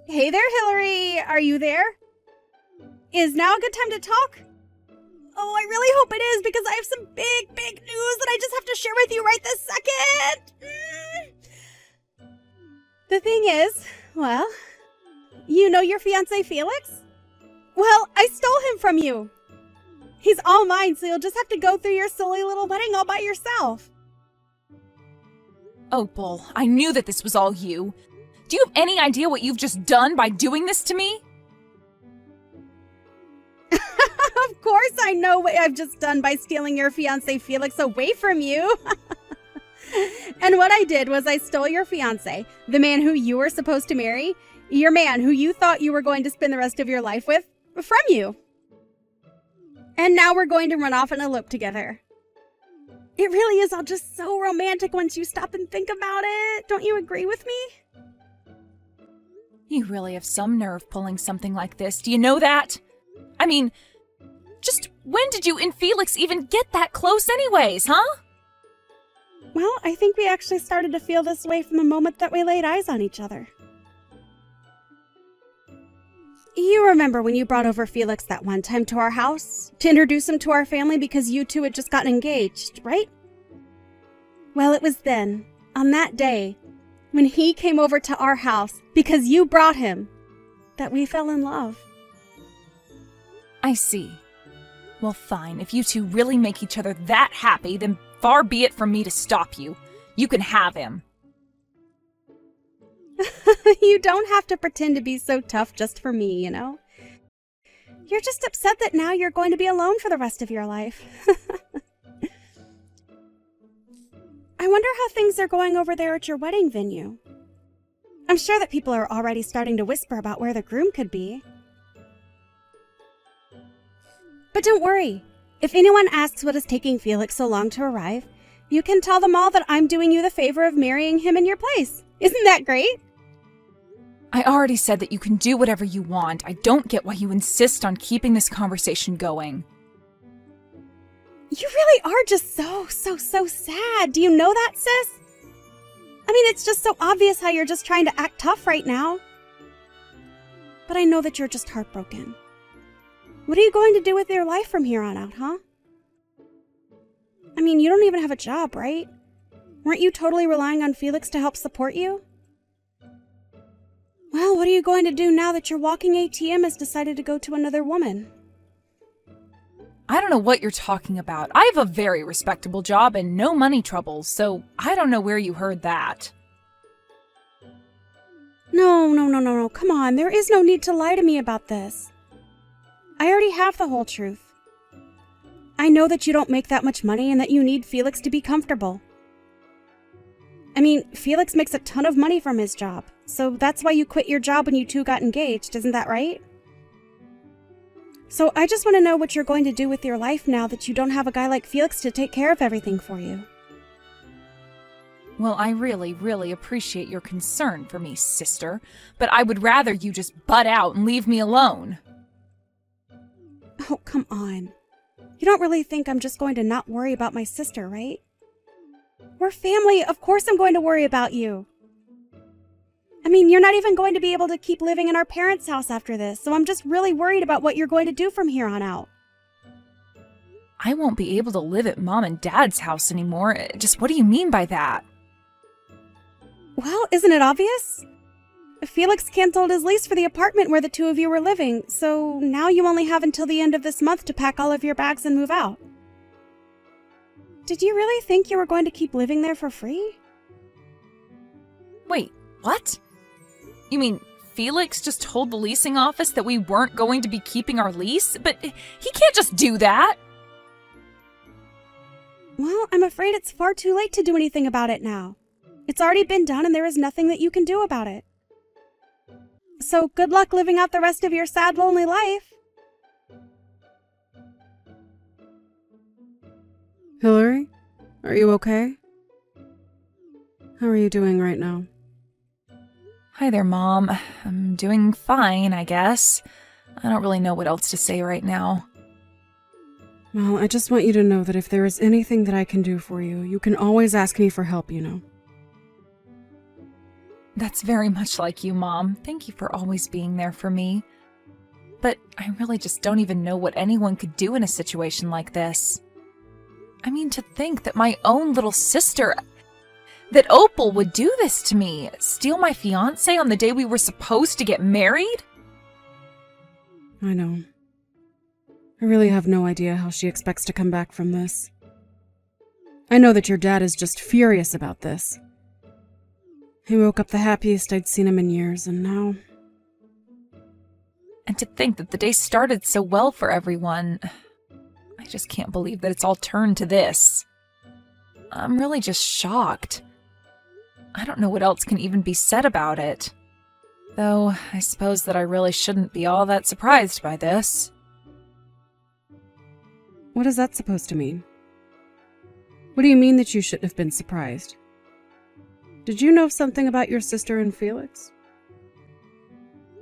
Hey there, Hillary. Are you there? Is now a good time to talk? Oh, I really hope it is because I have some big news that I just have to share with you right this second. The thing is, well, you know your fiancé Felix? Well, I stole him from you. He's all mine, so you'll just have to go through your silly little wedding all by yourself. Opal, I knew that this was all you. Do you have any idea what you've just done by doing this to me? Of course I know what I've just done by stealing your fiancé Felix away from you. And what I did was I stole your fiancé, the man who you were supposed to marry, your man who you thought you were going to spend the rest of your life with, from you. And now we're going to run off and elope together. It really is all just so romantic once you stop and think about it. Don't you agree with me? You really have some nerve pulling something like this. Do you know that? I mean, just when did you and Felix even get that close anyways, huh? Well, I think we actually started to feel this way from the moment that we laid eyes on each other. You remember when you brought over Felix that one time to our house to introduce him to our family because you two had just gotten engaged, right? Well, it was then, on that day, when he came over to our house because you brought him, that we fell in love. I see. Well, fine. If you two really make each other that happy, then far be it from me to stop you. You can have him. You don't have to pretend to be so tough just for me, you know? You're just upset that now you're going to be alone for the rest of your life. I wonder how things are going over there at your wedding venue. I'm sure that people are already starting to whisper about where the groom could be. But don't worry. If anyone asks what is taking Felix so long to arrive, you can tell them all that I'm doing you the favor of marrying him in your place. Isn't that great? I already said that you can do whatever you want. I don't get why you insist on keeping this conversation going. You really are just so sad. Do you know that, sis? I mean, it's just so obvious how you're just trying to act tough right now. But I know that you're just heartbroken. What are you going to do with your life from here on out, huh? I mean, you don't even have a job, right? Weren't you totally relying on Felix to help support you? Well, what are you going to do now that your walking ATM has decided to go to another woman? I don't know what you're talking about. I have a very respectable job and no money troubles, so I don't know where you heard that. No. Come on, there is no need to lie to me about this. I already have the whole truth. I know that you don't make that much money and that you need Felix to be comfortable. I mean, Felix makes a ton of money from his job, so that's why you quit your job when you two got engaged, isn't that right? So I just want to know what you're going to do with your life now that you don't have a guy like Felix to take care of everything for you. Well, I really appreciate your concern for me, sister, but I would rather you just butt out and leave me alone. Oh, come on. You don't really think I'm just going to not worry about my sister, right? We're family. Of course I'm going to worry about you. I mean, you're not even going to be able to keep living in our parents' house after this, so I'm just really worried about what you're going to do from here on out. I won't be able to live at Mom and Dad's house anymore. Just what do you mean by that? Well, isn't it obvious? Felix canceled his lease for the apartment where the two of you were living, so now you only have until the end of this month to pack all of your bags and move out. Did you really think you were going to keep living there for free? Wait, what? You mean Felix just told the leasing office that we weren't going to be keeping our lease? But he can't just do that! Well, I'm afraid it's far too late to do anything about it now. It's already been done and there is nothing that you can do about it. So good luck living out the rest of your sad, lonely life. Hillary, are you okay? How are you doing right now? Hi there, Mom. I'm doing fine, I guess. I don't really know what else to say right now. Well, I just want you to know that if there is anything that I can do for you, you can always ask me for help, you know. That's very much like you, Mom. Thank you for always being there for me. But I really just don't even know what anyone could do in a situation like this. I mean, to think that my own little sister, that Opal would do this to me, steal my fiancé on the day we were supposed to get married? I know. I really have no idea how she expects to come back from this. I know that your dad is just furious about this. He woke up the happiest I'd seen him in years, and now... And to think that the day started so well for everyone. I just can't believe that it's all turned to this. I'm really just shocked. I don't know what else can even be said about it. Though, I suppose that I really shouldn't be all that surprised by this. What is that supposed to mean? What do you mean that you shouldn't have been surprised? Did you know something about your sister and Felix?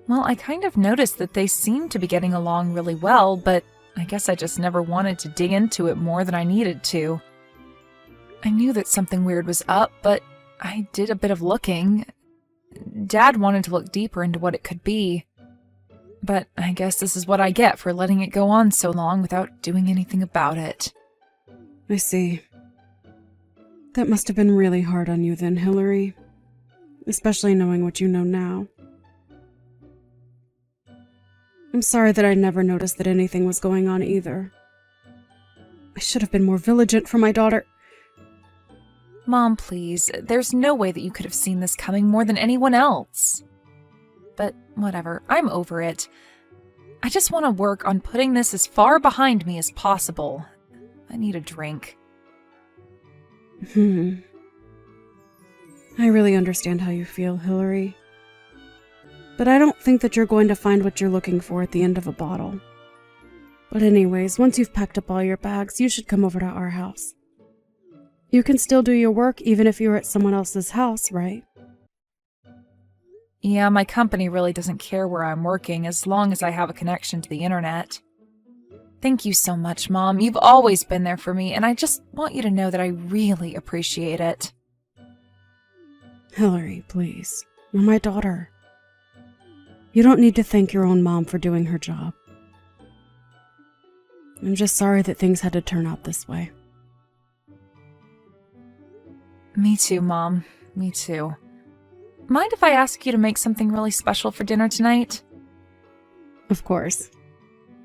Well, I kind of noticed that they seemed to be getting along really well, but I guess I just never wanted to dig into it more than I needed to. I knew that something weird was up, but I did a bit of looking. Dad wanted to look deeper into what it could be. But I guess this is what I get for letting it go on so long without doing anything about it. I see. That must have been really hard on you then, Hillary. Especially knowing what you know now. I'm sorry that I never noticed that anything was going on either. I should have been more vigilant for my daughter. Mom, please. There's no way that you could have seen this coming more than anyone else. But whatever, I'm over it. I just want to work on putting this as far behind me as possible. I need a drink. I really understand how you feel, Hillary. But I don't think that you're going to find what you're looking for at the end of a bottle. But anyways, once you've packed up all your bags, you should come over to our house. You can still do your work even if you're at someone else's house, right? Yeah, my company really doesn't care where I'm working as long as I have a connection to the internet. Thank you so much, Mom. You've always been there for me, and I just want you to know that I really appreciate it. Hillary, please. You're my daughter. You don't need to thank your own mom for doing her job. I'm just sorry that things had to turn out this way. Me too, Mom. Me too. Mind if I ask you to make something really special for dinner tonight? Of course.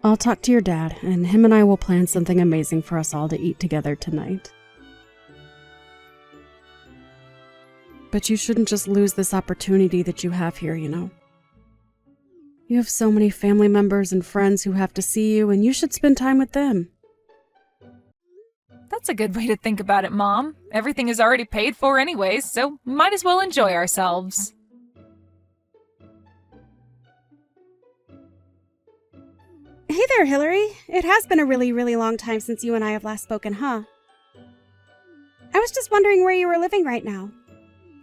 I'll talk to your dad, and him and I will plan something amazing for us all to eat together tonight. But you shouldn't just lose this opportunity that you have here, you know. You have so many family members and friends who have to see you, and you should spend time with them. That's a good way to think about it, Mom. Everything is already paid for anyways, so might as well enjoy ourselves. Hey there, Hillary. It has been a really, really long time since you and I have last spoken, huh? I was just wondering where you were living right now.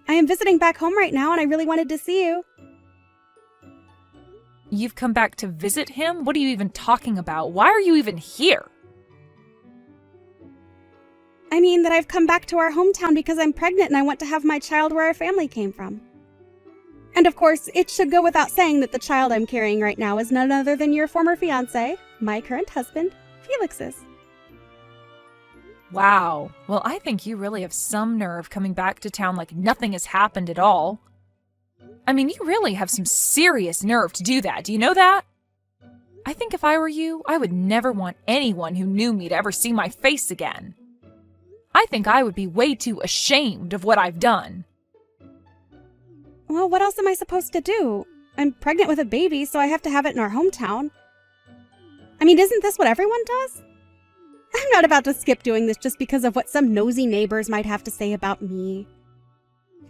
I am visiting back home right now, and I really wanted to see you. You've come back to visit him? What are you even talking about? Why are you even here? I mean that I've come back to our hometown because I'm pregnant and I want to have my child where our family came from. And of course, it should go without saying that the child I'm carrying right now is none other than your former fiancé, my current husband, Felix's. Wow. Well, I think you really have some nerve coming back to town like nothing has happened at all. I mean, you really have some serious nerve to do that. Do you know that? I think if I were you, I would never want anyone who knew me to ever see my face again. I think I would be way too ashamed of what I've done. Well, what else am I supposed to do? I'm pregnant with a baby, so I have to have it in our hometown. I mean, isn't this what everyone does? I'm not about to skip doing this just because of what some nosy neighbors might have to say about me.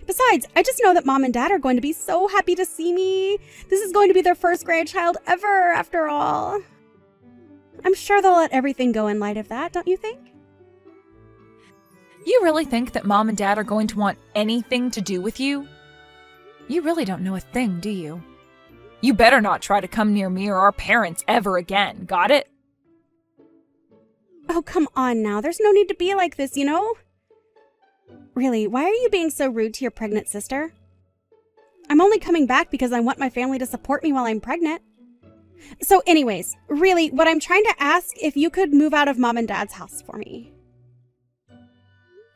Besides, I just know that Mom and Dad are going to be so happy to see me. This is going to be their first grandchild ever, after all. I'm sure they'll let everything go in light of that, don't you think? You really think that Mom and Dad are going to want anything to do with you? You really don't know a thing, do you? You better not try to come near me or our parents ever again, got it? Oh, come on now. There's no need to be like this, you know? Really, why are you being so rude to your pregnant sister? I'm only coming back because I want my family to support me while I'm pregnant. So anyways, really, what I'm trying to ask if you could move out of Mom and Dad's house for me.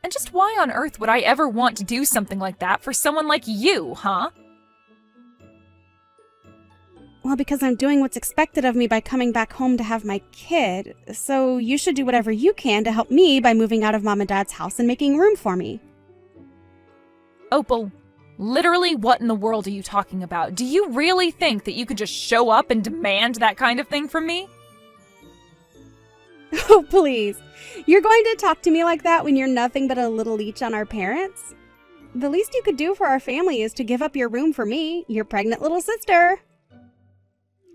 And just why on earth would I ever want to do something like that for someone like you, huh? Well, because I'm doing what's expected of me by coming back home to have my kid, so you should do whatever you can to help me by moving out of Mom and Dad's house and making room for me. Opal, literally what in the world are you talking about? Do you really think that you could just show up and demand that kind of thing from me? Oh, please. You're going to talk to me like that when you're nothing but a little leech on our parents? The least you could do for our family is to give up your room for me, your pregnant little sister.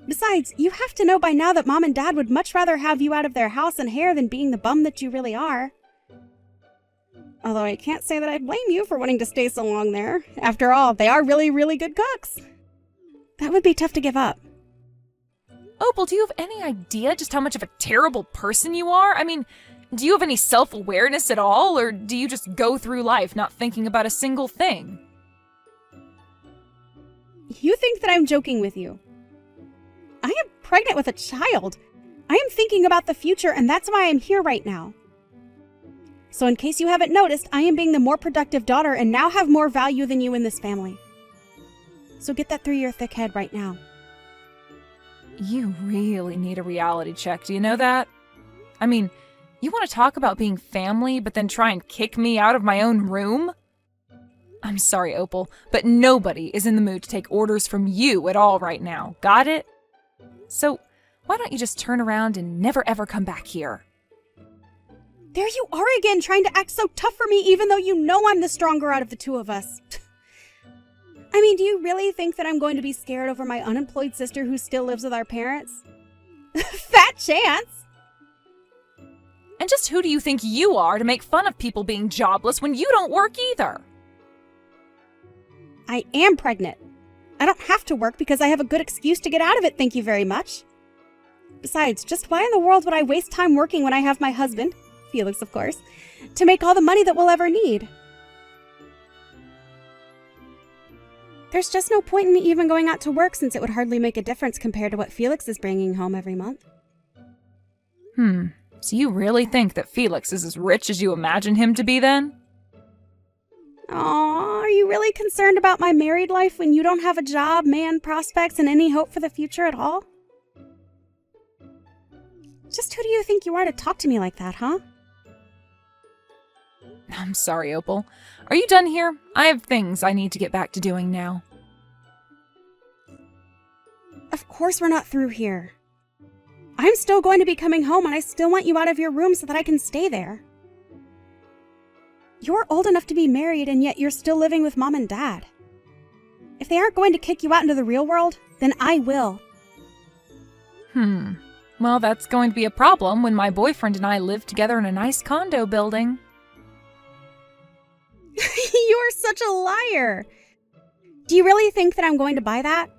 Besides, you have to know by now that Mom and Dad would much rather have you out of their house and hair than being the bum that you really are. Although I can't say that I blame you for wanting to stay so long there. After all, they are really, really good cooks. That would be tough to give up. Opal, do you have any idea just how much of a terrible person you are? I mean, do you have any self-awareness at all, or do you just go through life not thinking about a single thing? You think that I'm joking with you. I am pregnant with a child. I am thinking about the future, and that's why I'm here right now. So in case you haven't noticed, I am being the more productive daughter and now have more value than you in this family. So get that through your thick head right now. You really need a reality check, do you know that? I mean, you want to talk about being family, but then try and kick me out of my own room? I'm sorry, Opal, but nobody is in the mood to take orders from you at all right now. Got it? So, why don't you just turn around and never ever come back here? There you are again, trying to act so tough for me even though you know I'm the stronger out of the two of us. I mean, do you really think that I'm going to be scared over my unemployed sister who still lives with our parents? Fat chance! And just who do you think you are to make fun of people being jobless when you don't work either? I am pregnant. I don't have to work because I have a good excuse to get out of it, thank you very much. Besides, just why in the world would I waste time working when I have my husband, Felix of course, to make all the money that we'll ever need? There's just no point in me even going out to work since it would hardly make a difference compared to what Felix is bringing home every month. So you really think that Felix is as rich as you imagine him to be then? Aw, are you really concerned about my married life when you don't have a job, man, prospects, and any hope for the future at all? Just who do you think you are to talk to me like that, huh? I'm sorry, Opal. Are you done here? I have things I need to get back to doing now. Of course we're not through here. I'm still going to be coming home and I still want you out of your room so that I can stay there. You're old enough to be married and yet you're still living with Mom and Dad. If they aren't going to kick you out into the real world, then I will. Well, that's going to be a problem when my boyfriend and I live together in a nice condo building. You're such a liar. Do you really think that I'm going to buy that?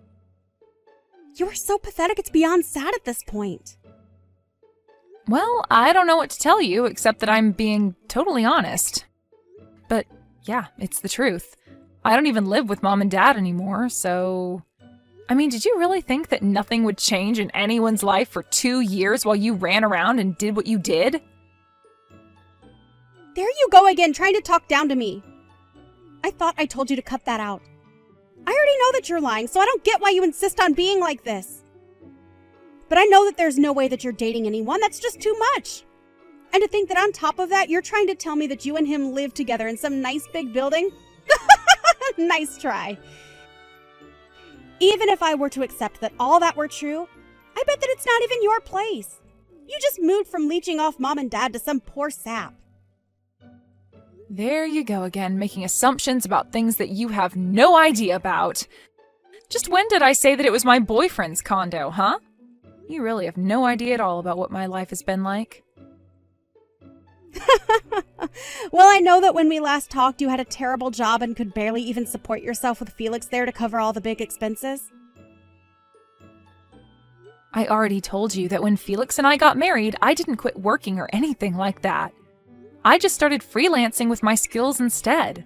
You're so pathetic it's beyond sad at this point. Well, I don't know what to tell you except that I'm being totally honest. But yeah, it's the truth. I don't even live with Mom and Dad anymore, so... I mean, did you really think that nothing would change in anyone's life for 2 years while you ran around and did what you did? There you go again, trying to talk down to me. I thought I told you to cut that out. I already know that you're lying, so I don't get why you insist on being like this. But I know that there's no way that you're dating anyone. That's just too much. And to think that on top of that, you're trying to tell me that you and him live together in some nice big building? Nice try. Even if I were to accept that all that were true, I bet that it's not even your place. You just moved from leeching off Mom and Dad to some poor sap. There you go again, making assumptions about things that you have no idea about. Just when did I say that it was my boyfriend's condo, huh? You really have no idea at all about what my life has been like. Well, I know that when we last talked, you had a terrible job and could barely even support yourself with Felix there to cover all the big expenses. I already told you that when Felix and I got married, I didn't quit working or anything like that. I just started freelancing with my skills instead.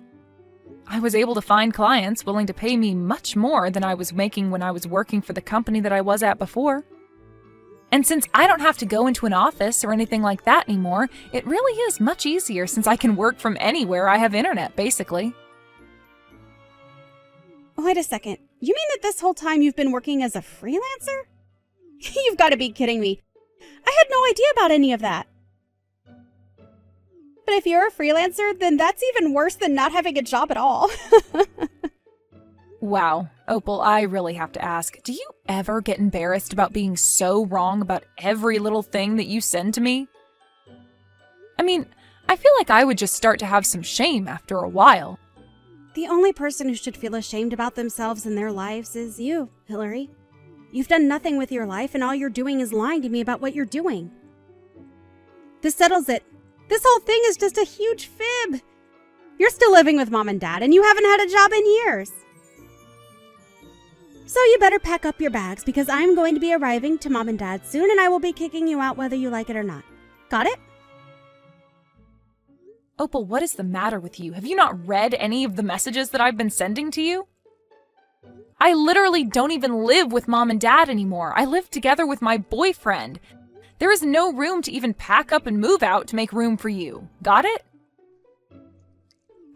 I was able to find clients willing to pay me much more than I was making when I was working for the company that I was at before. And since I don't have to go into an office or anything like that anymore, it really is much easier since I can work from anywhere I have internet, basically. Wait a second. You mean that this whole time you've been working as a freelancer? You've got to be kidding me. I had no idea about any of that. But if you're a freelancer, then that's even worse than not having a job at all. Wow, Opal, I really have to ask, do you ever get embarrassed about being so wrong about every little thing that you send to me? I mean, I feel like I would just start to have some shame after a while. The only person who should feel ashamed about themselves and their lives is you, Hillary. You've done nothing with your life, and all you're doing is lying to me about what you're doing. This settles it. This whole thing is just a huge fib. You're still living with Mom and Dad, and you haven't had a job in years. So you better pack up your bags, because I'm going to be arriving to Mom and Dad soon, and I will be kicking you out whether you like it or not. Got it? Opal, what is the matter with you? Have you not read any of the messages that I've been sending to you? I literally don't even live with Mom and Dad anymore. I live together with my boyfriend. There is no room to even pack up and move out to make room for you. Got it?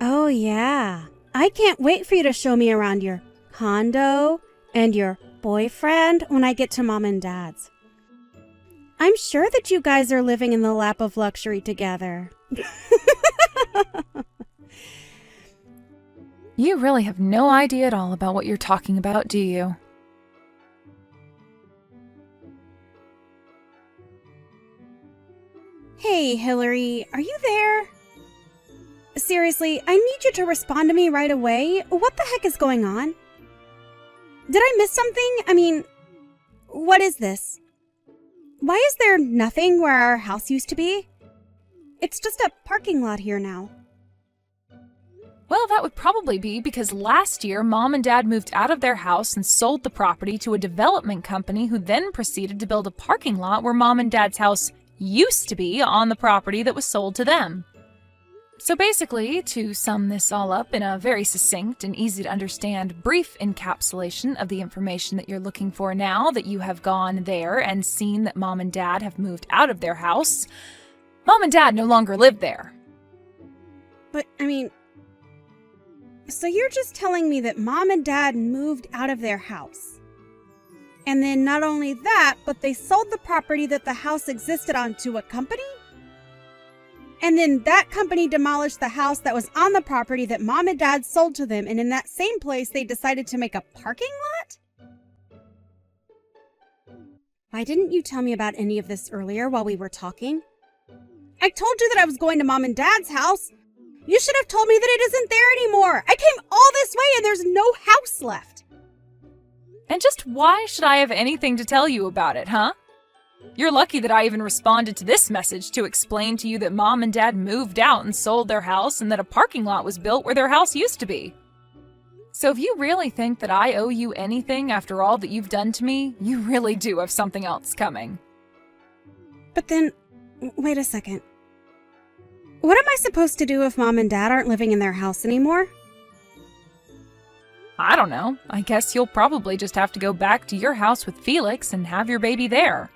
Oh, yeah. I can't wait for you to show me around your condo and your boyfriend when I get to Mom and Dad's. I'm sure that you guys are living in the lap of luxury together. You really have no idea at all about what you're talking about, do you? Hey, Hillary, are you there? Seriously, I need you to respond to me right away. What the heck is going on? Did I miss something? I mean, what is this? Why is there nothing where our house used to be? It's just a parking lot here now. Well, that would probably be because last year, Mom and Dad moved out of their house and sold the property to a development company who then proceeded to build a parking lot where Mom and Dad's house used to be on the property that was sold to them. So basically, to sum this all up in a very succinct and easy to understand brief encapsulation of the information that you're looking for now that you have gone there and seen that Mom and Dad have moved out of their house, Mom and Dad no longer live there. But, I mean, so you're just telling me that Mom and Dad moved out of their house. And then not only that, but they sold the property that the house existed on to a company? And then that company demolished the house that was on the property that Mom and Dad sold to them, and in that same place they decided to make a parking lot? Why didn't you tell me about any of this earlier while we were talking? I told you that I was going to Mom and Dad's house. You should have told me that it isn't there anymore. I came all this way and there's no house left. And just why should I have anything to tell you about it, huh? You're lucky that I even responded to this message to explain to you that Mom and Dad moved out and sold their house and that a parking lot was built where their house used to be. So if you really think that I owe you anything after all that you've done to me, you really do have something else coming. But then, wait a second. What am I supposed to do if Mom and Dad aren't living in their house anymore? I don't know. I guess you'll probably just have to go back to your house with Felix and have your baby there.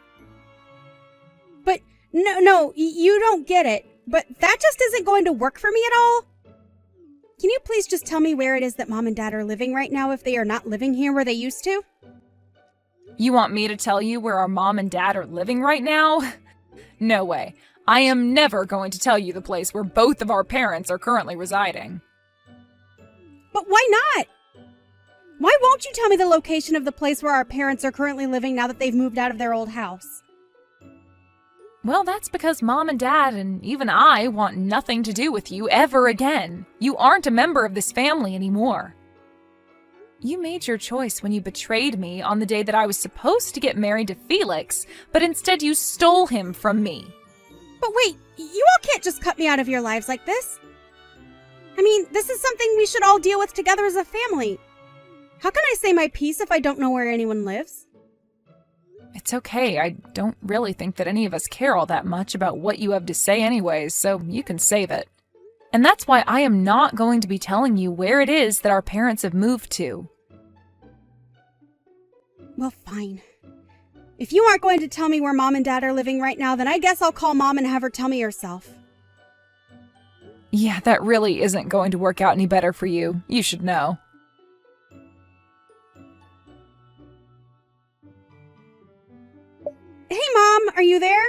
But, no, you don't get it. But that just isn't going to work for me at all. Can you please just tell me where it is that Mom and Dad are living right now if they are not living here where they used to? You want me to tell you where our Mom and Dad are living right now? No way. I am never going to tell you the place where both of our parents are currently residing. But why not? Why won't you tell me the location of the place where our parents are currently living now that they've moved out of their old house? Well, that's because Mom and Dad and even I want nothing to do with you ever again. You aren't a member of this family anymore. You made your choice when you betrayed me on the day that I was supposed to get married to Felix, but instead you stole him from me. But wait, you all can't just cut me out of your lives like this. I mean, this is something we should all deal with together as a family. How can I say my piece if I don't know where anyone lives? It's okay. I don't really think that any of us care all that much about what you have to say anyways, so you can save it. And that's why I am not going to be telling you where it is that our parents have moved to. Well, fine. If you aren't going to tell me where Mom and Dad are living right now, then I guess I'll call Mom and have her tell me herself. Yeah, that really isn't going to work out any better for you. You should know. Hey, Mom, are you there?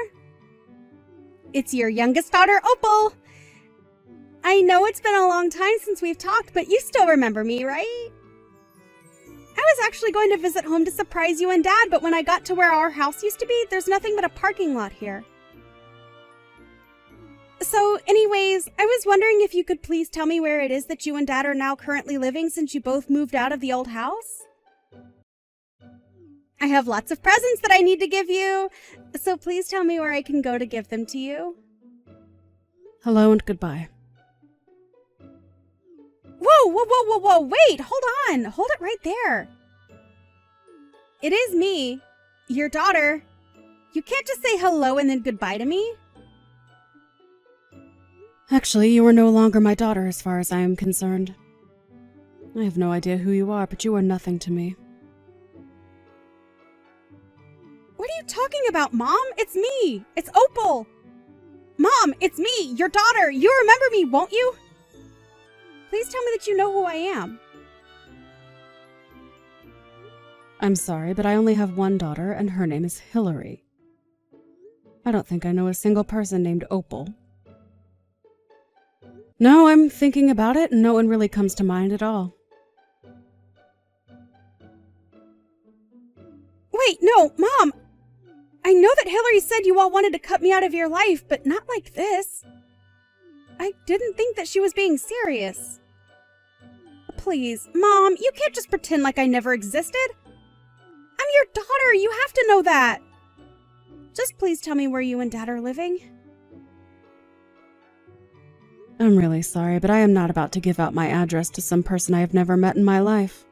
It's your youngest daughter, Opal. I know it's been a long time since we've talked, but you still remember me, right? I was actually going to visit home to surprise you and Dad, but when I got to where our house used to be, there's nothing but a parking lot here. So, anyways, I was wondering if you could please tell me where it is that you and Dad are now currently living since you both moved out of the old house? I have lots of presents that I need to give you, so please tell me where I can go to give them to you. Hello and goodbye. Whoa, wait, hold on. Hold it right there. It is me, your daughter. You can't just say hello and then goodbye to me. Actually, you are no longer my daughter as far as I am concerned. I have no idea who you are, but you are nothing to me. What are you talking about, Mom? It's me. It's Opal. Mom, it's me, your daughter. You remember me, won't you? Please tell me that you know who I am. I'm sorry, but I only have one daughter, and her name is Hillary. I don't think I know a single person named Opal. No, I'm thinking about it, and no one really comes to mind at all. Wait, no, Mom! I know that Hillary said you all wanted to cut me out of your life, but not like this. I didn't think that she was being serious. Please, Mom, you can't just pretend like I never existed. I'm your daughter, you have to know that. Just please tell me where you and Dad are living. I'm really sorry, but I am not about to give out my address to some person I have never met in my life.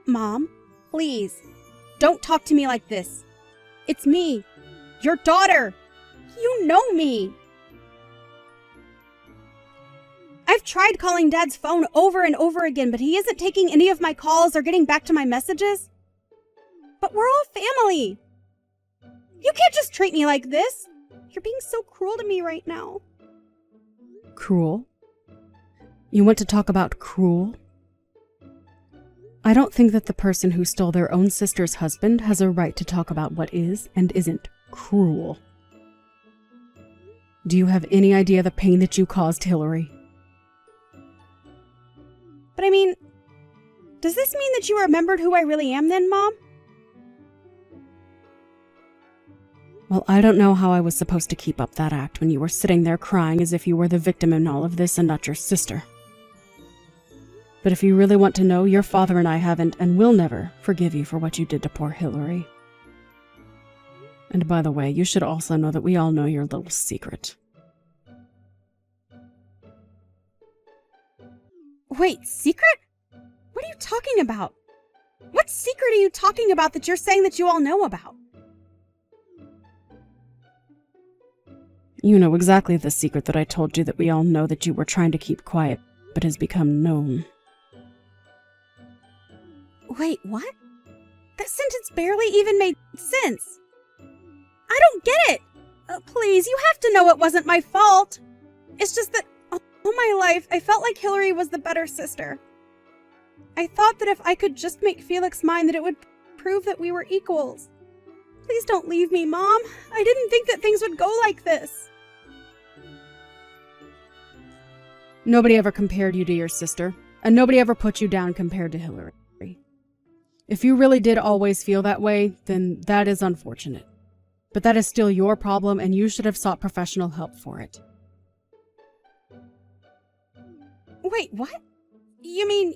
Mom, please, don't talk to me like this. It's me, your daughter. You know me. I've tried calling Dad's phone over and over again, but he isn't taking any of my calls or getting back to my messages. But we're all family. You can't just treat me like this. You're being so cruel to me right now. Cruel? You want to talk about cruel? I don't think that the person who stole their own sister's husband has a right to talk about what is and isn't cruel. Do you have any idea the pain that you caused Hillary? But I mean, does this mean that you remembered who I really am then, Mom? Well, I don't know how I was supposed to keep up that act when you were sitting there crying as if you were the victim in all of this and not your sister. But if you really want to know, your father and I haven't and will never forgive you for what you did to poor Hillary. And by the way, you should also know that we all know your little secret. Wait, secret? What are you talking about? What secret are you talking about that you're saying that you all know about? You know exactly the secret that I told you that we all know that you were trying to keep quiet, but has become known. Wait, what? That sentence barely even made sense. I don't get it. Please, you have to know it wasn't my fault. It's just that all my life, I felt like Hillary was the better sister. I thought that if I could just make Felix mine, that it would prove that we were equals. Please don't leave me, Mom. I didn't think that things would go like this. Nobody ever compared you to your sister, and nobody ever put you down compared to Hillary. If you really did always feel that way, then that is unfortunate. But that is still your problem, and you should have sought professional help for it. Wait, what? You mean,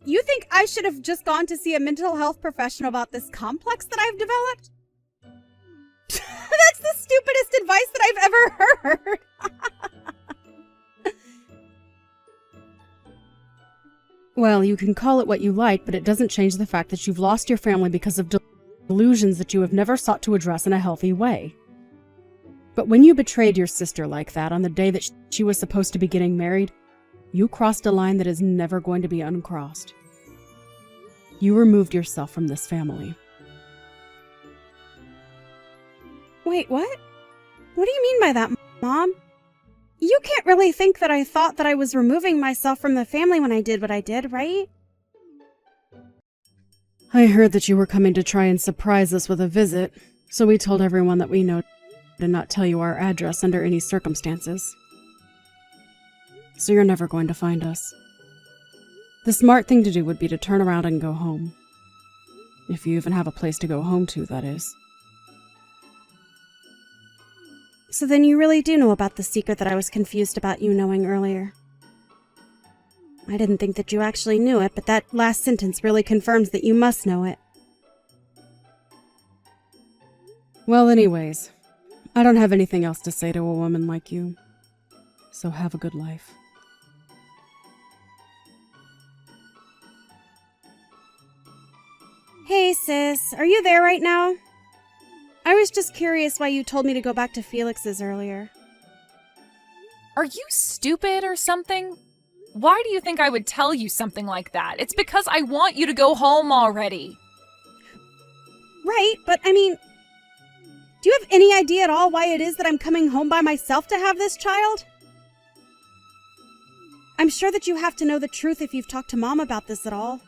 you think I should have just gone to see a mental health professional about this complex that I've developed? That's the stupidest advice that I've ever heard. Well, you can call it what you like, but it doesn't change the fact that you've lost your family because of delusions that you have never sought to address in a healthy way. But when you betrayed your sister like that on the day that she was supposed to be getting married, you crossed a line that is never going to be uncrossed. You removed yourself from this family. Wait, what? What do you mean by that, Mom? You can't really think that I thought that I was removing myself from the family when I did what I did, right? I heard that you were coming to try and surprise us with a visit, so we told everyone that we know to not tell you our address under any circumstances. So you're never going to find us. The smart thing to do would be to turn around and go home. If you even have a place to go home to, that is. So then you really do know about the secret that I was confused about you knowing earlier. I didn't think that you actually knew it, but that last sentence really confirms that you must know it. Well, anyways, I don't have anything else to say to a woman like you. So have a good life. Hey, sis, are you there right now? I was just curious why you told me to go back to Felix's earlier. Are you stupid or something? Why do you think I would tell you something like that? It's because I want you to go home already. Right, but I mean, do you have any idea at all why it is that I'm coming home by myself to have this child? I'm sure that you have to know the truth if you've talked to Mom about this at all.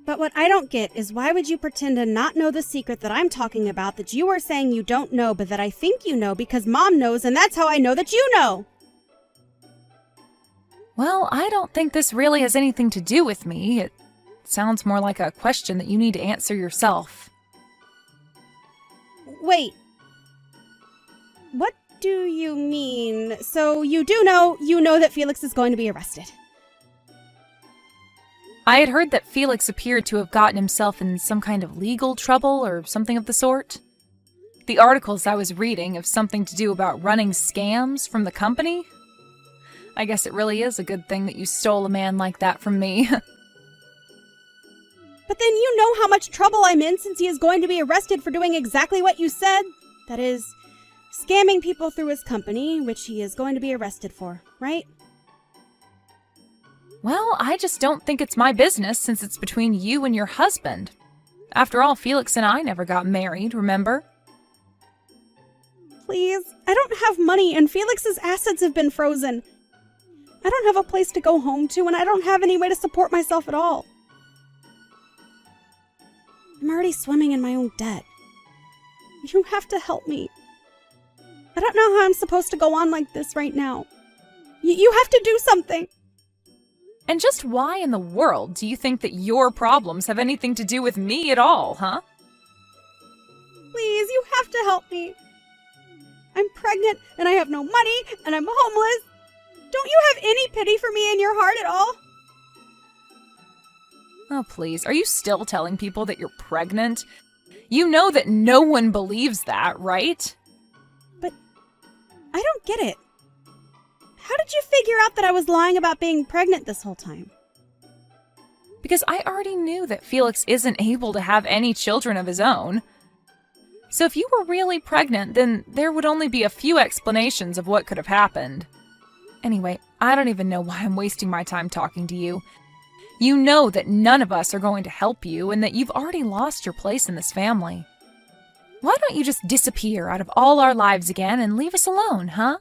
But what I don't get is why would you pretend to not know the secret that I'm talking about that you are saying you don't know but that I think you know because Mom knows and that's how I know that you know? Well, I don't think this really has anything to do with me. It sounds more like a question that you need to answer yourself. Wait. What do you mean? So you know that Felix is going to be arrested? I had heard that Felix appeared to have gotten himself in some kind of legal trouble or something of the sort. The articles I was reading have something to do about running scams from the company. I guess it really is a good thing that you stole a man like that from me. But then you know how much trouble I'm in since he is going to be arrested for doing exactly what you said. That is, scamming people through his company, which he is going to be arrested for, right? Well, I just don't think it's my business since it's between you and your husband. After all, Felix and I never got married, remember? Please, I don't have money and Felix's assets have been frozen. I don't have a place to go home to and I don't have any way to support myself at all. I'm already swimming in my own debt. You have to help me. I don't know how I'm supposed to go on like this right now. You have to do something. And just why in the world do you think that your problems have anything to do with me at all, huh? Please, you have to help me. I'm pregnant and I have no money and I'm homeless. Don't you have any pity for me in your heart at all? Oh, please. Are you still telling people that you're pregnant? You know that no one believes that, right? But I don't get it. How did you figure out that I was lying about being pregnant this whole time? Because I already knew that Felix isn't able to have any children of his own. So if you were really pregnant, then there would only be a few explanations of what could have happened. Anyway, I don't even know why I'm wasting my time talking to you. You know that none of us are going to help you and that you've already lost your place in this family. Why don't you just disappear out of all our lives again and leave us alone, huh?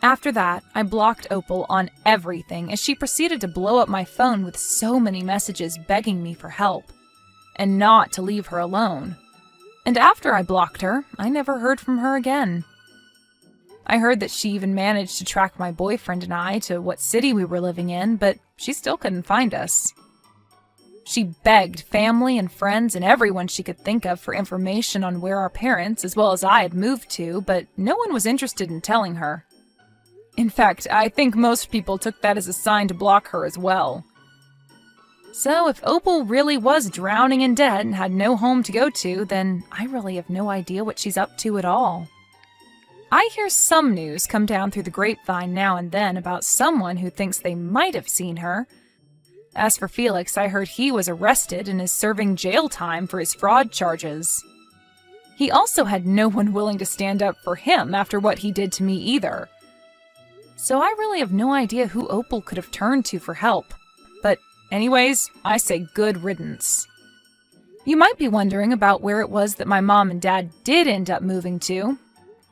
After that, I blocked Opal on everything as she proceeded to blow up my phone with so many messages begging me for help, and not to leave her alone. And after I blocked her, I never heard from her again. I heard that she even managed to track my boyfriend and I to what city we were living in, but she still couldn't find us. She begged family and friends and everyone she could think of for information on where our parents, as well as I, had moved to, but no one was interested in telling her. In fact, I think most people took that as a sign to block her as well. So if Opal really was drowning in debt and had no home to go to, then I really have no idea what she's up to at all. I hear some news come down through the grapevine now and then about someone who thinks they might have seen her, As for Felix, I heard he was arrested and is serving jail time for his fraud charges. He also had no one willing to stand up for him after what he did to me either. So I really have no idea who Opal could have turned to for help. But anyways, I say good riddance. You might be wondering about where it was that my mom and dad did end up moving to.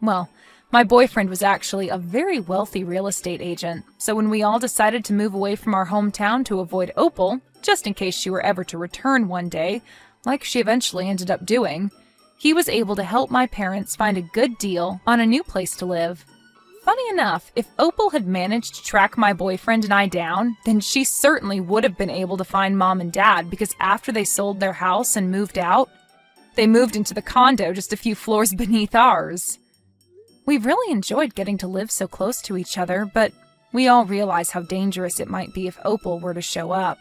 Well, my boyfriend was actually a very wealthy real estate agent, so when we all decided to move away from our hometown to avoid Opal, just in case she were ever to return one day, like she eventually ended up doing, he was able to help my parents find a good deal on a new place to live. Funny enough, if Opal had managed to track my boyfriend and I down, then she certainly would have been able to find Mom and Dad, because after they sold their house and moved out, they moved into the condo just a few floors beneath ours. We've really enjoyed getting to live so close to each other, but we all realize how dangerous it might be if Opal were to show up.